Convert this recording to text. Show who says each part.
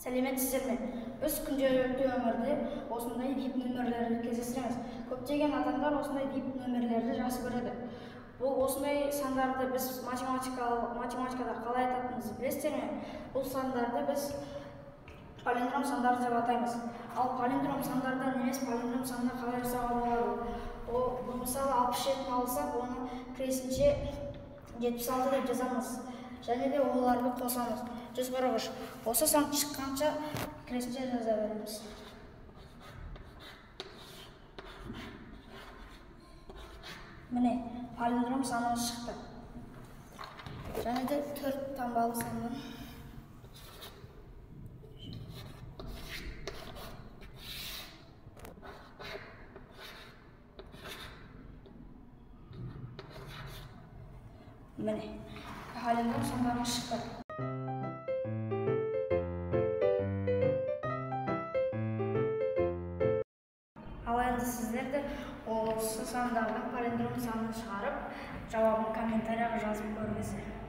Speaker 1: Сәлеметсіздер ме? Біз күнделікті өмірде осындай VIP нөмірлерді кездестіреміз. Көптеген адамдар осындай VIP нөмірлерді жақсы көреді. Бұл осындай сандарды біз математикада қалай айтатынымызды білесіздер ме? Бұл сандарды біз палиндром сандары деп атаймыз. Ал палиндром сандардан емес, палиндром сандар қалай жасауға болады? Ол мысалы 67-ні алсақ, оны кіресінше 76 деп жазамыз. Және де оларды қосамыз. 143. Осы сан шыққанша кіресінше жаза береміз. Міне, палиндром санымыз шықты. Және де 4 таңбалы саннан. Міне, палиндром сандарымыз шықты. Ал енді сіздер де осы сандардың палиндром санын шығарып, жауабын комментарияға жазып көріңіздер.